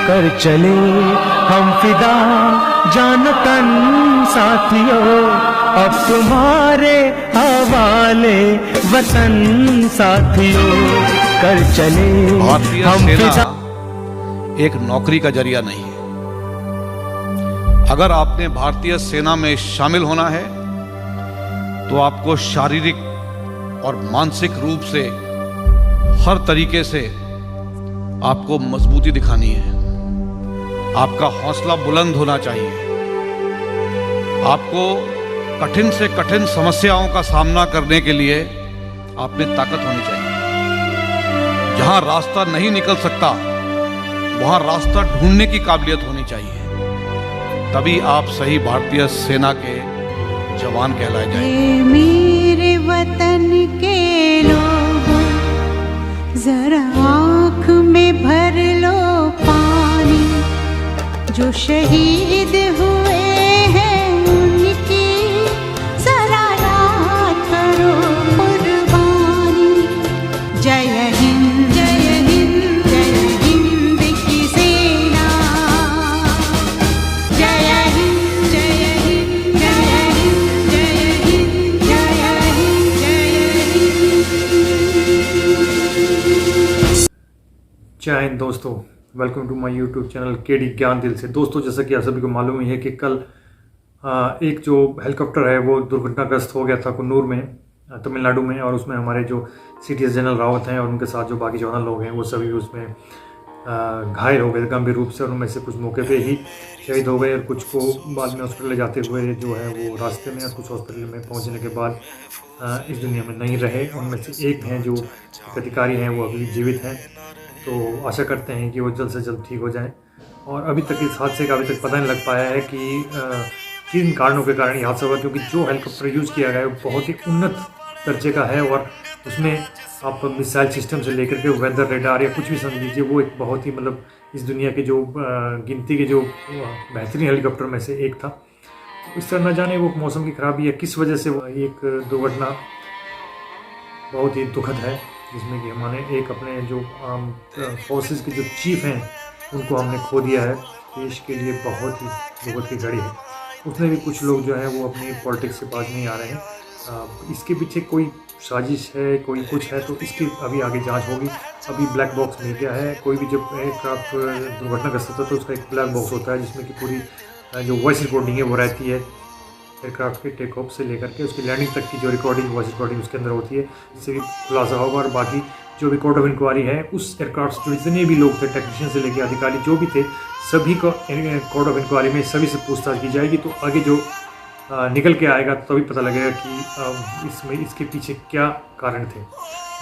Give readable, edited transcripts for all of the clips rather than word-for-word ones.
कर चले हम फिदा जान तन साथियों, अब तुम्हारे हवाले वतन साथियों, कर चले भारतीय हम सेना फिदा। एक नौकरी का जरिया नहीं है। अगर आपने भारतीय सेना में शामिल होना है तो आपको शारीरिक और मानसिक रूप से हर तरीके से आपको मजबूती दिखानी है। आपका हौसला बुलंद होना चाहिए। आपको कठिन से कठिन समस्याओं का सामना करने के लिए आप में ताकत होनी चाहिए। जहां रास्ता नहीं निकल सकता वहां रास्ता ढूंढने की काबिलियत होनी चाहिए। तभी आप सही भारतीय सेना के जवान कहलाए जाएंगे। मेरे वतन के लोगों, जरा आँख में भर लो पानी, जो शहीद हुए हैं उनकी जरा याद करो कुर्बानी। जय हिंद जय हिंद जय हिंद की सेना, जय हिंद जय हिंद जय हिंद जय हिंद जय हिंद। जय हिंद दोस्तों, welcome to my YouTube channel KD Gyan Dil से। दोस्तों, जैसा कि आप सभी को मालूम ही है कि कल एक जो हेलीकॉप्टर है वो दुर्घटनाग्रस्त हो गया था कुन्नूर में, तमिलनाडु में, और उसमें हमारे जो सीटीएस जनरल रावत हैं और उनके साथ जो बाकी 14 लोग हैं वो सभी उसमें घायल हो गए गंभीर रूप से, और उनमें से कुछ मौके पे ही शहीद हो गए और कुछ को बाद में हॉस्पिटल ले जाते हुए जो है वो रास्ते में, और कुछ हॉस्पिटल में पहुंचने के बाद इस दुनिया में नहीं रहे। उनमें से एक हैं जो अधिकारी हैं वो अभी जीवित हैं, तो आशा करते हैं कि वो जल्द से जल्द ठीक हो जाएं। और अभी तक इस हादसे का अभी तक पता नहीं लग पाया है कि किन कारणों के कारण ये हादसा हुआ, क्योंकि जो हेलीकॉप्टर यूज़ किया गया है वो बहुत ही उन्नत दर्जे का है, और उसमें आप मिसाइल सिस्टम से लेकर के वेदर रेडार या कुछ भी समझ लीजिए, वो एक बहुत ही मतलब इस दुनिया के जो गिनती के जो बेहतरीन हेलीकॉप्टर में से एक था। इस तरह न जाने वो मौसम की खराबी या किस वजह से वो एक दुर्घटना बहुत ही दुखद है, जिसमें कि हमारे एक अपने जो फोर्सेस के जो चीफ हैं उनको हमने खो दिया है। देश के लिए बहुत ही दुखद की घड़ी है। उसमें भी कुछ लोग जो हैं वो अपनी पॉलिटिक्स से बाज नहीं आ रहे हैं। इसके पीछे कोई साजिश है, कोई कुछ है, तो इसकी अभी आगे जांच होगी। अभी ब्लैक बॉक्स मिल गया है। कोई भी जब एयरक्राफ्ट दुर्घटनाग्रस्त होता है तो उसका एक ब्लैक बॉक्स होता है जिसमें कि पूरी जो वॉइस रिकॉर्डिंग है वो रहती है। एयरक्राफ्ट के टेक ऑफ से लेकर के उसकी लैंडिंग तक की जो रिकॉर्डिंग वॉइस रिकॉर्डिंग उसके अंदर होती है, इससे भी खुलासा होगा। और बाकी जो भी कोर्ट ऑफ इंक्वायरी है उस एयरक्राफ्ट जो जितने भी लोग थे, टेक्नीशियन से लेकर अधिकारी जो भी थे, सभी को कोर्ट ऑफ इंक्वायरी में सभी से पूछताछ की जाएगी। तो आगे जो निकल के आएगा तभी पता लगेगा कि इसमें इसके पीछे क्या कारण थे।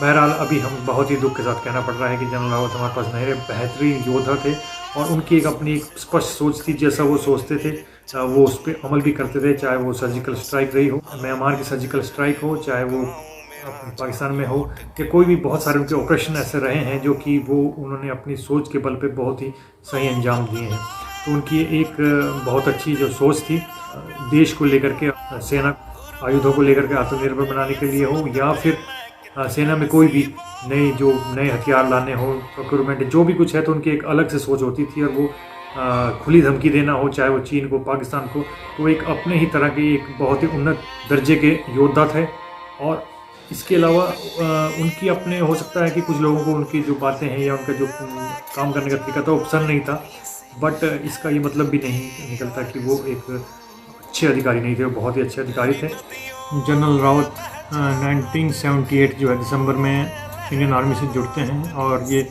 बहरहाल अभी हम बहुत ही दुख के साथ कहना पड़ रहा है कि जनरल रावत हमारे पास नहीं रहे। बेहतरीन योद्धा थे और उनकी एक अपनी एक स्पष्ट सोच थी। जैसा वो सोचते थे वो उस पर अमल भी करते थे, चाहे वो सर्जिकल स्ट्राइक रही हो, म्यांमार की सर्जिकल स्ट्राइक हो, चाहे वो पाकिस्तान में हो, या कोई भी बहुत सारे उनके ऑपरेशन ऐसे रहे हैं जो कि वो उन्होंने अपनी सोच के बल पे बहुत ही सही अंजाम दिए हैं। तो उनकी एक बहुत अच्छी जो सोच थी देश को लेकर के, सेना आयुधों को लेकर के आत्मनिर्भर बनाने के लिए हो, या फिर सेना में कोई भी नए हथियार लाने हो, प्रोक्योरमेंट जो भी कुछ है, तो उनकी एक अलग से सोच होती थी। और वो खुली धमकी देना हो, चाहे वो चीन को, पाकिस्तान को, तो एक अपने ही तरह के एक बहुत ही उन्नत दर्जे के योद्धा थे। और इसके अलावा उनकी अपने हो सकता है कि कुछ लोगों को उनकी जो बातें हैं या उनका जो काम करने का तरीका था वो पसंद नहीं था, बट इसका ये मतलब भी नहीं निकलता कि वो एक अच्छे अधिकारी नहीं थे। वो बहुत ही अच्छे अधिकारी थे। जनरल रावत 1978 जो है दिसंबर में इंडियन आर्मी से जुड़ते हैं और ये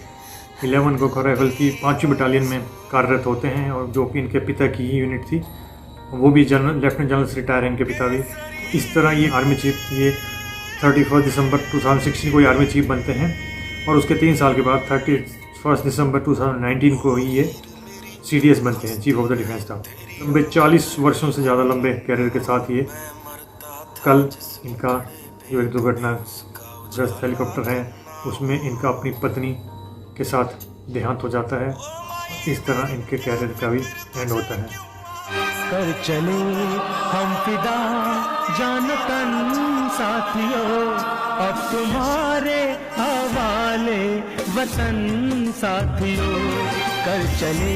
11 गोरखा राइफल की 5वीं बटालियन में कार्यरत होते हैं, और जो कि इनके पिता की ही यूनिट थी। वो भी लेफ्टिनेंट जनरल से रिटायर हैं इनके पिता भी। इस तरह ये आर्मी चीफ ये 31 दिसंबर 2016 को ये आर्मी चीफ बनते हैं, और उसके 3 साल के बाद 31 दिसंबर 2019 को ही ये CDS बनते हैं, chief of the defence staff. लंबे 40 वर्षों से ज़्यादा लंबे कैरियर के साथ ये कल इनका जो एक दुर्घटनाग्रस्त हेलीकॉप्टर है उसमें इनका अपनी पत्नी के साथ देहांत हो जाता है। इस तरह इनके कैरियर का भी एंड होता है। कर चले हम फिदा जान तन साथियों, अब तुम्हारे हवाले वाले वतन साथियों, कर चले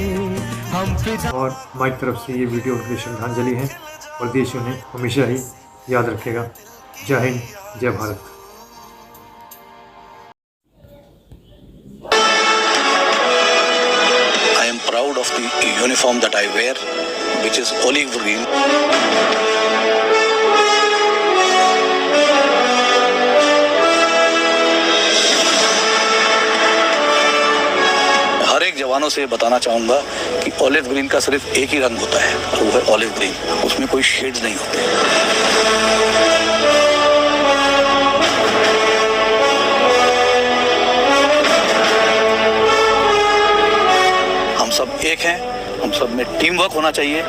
हम फिदा। और हमारी तरफ से ये वीडियो उनकी श्रद्धांजलि है और देश उन्हें हमेशा ही याद रखेगा। जय हिंद, जय Bharat. I am proud of the uniform that I wear, which is olive green. हर एक जवानों से बताना चाहूंगा कि ऑलिव ग्रीन का सिर्फ एक ही रंग होता है और वो है ऑलिव ग्रीन, उसमें कोई शेड्स नहीं होते। हम सब एक हैं, हम सब में टीम वर्क होना चाहिए।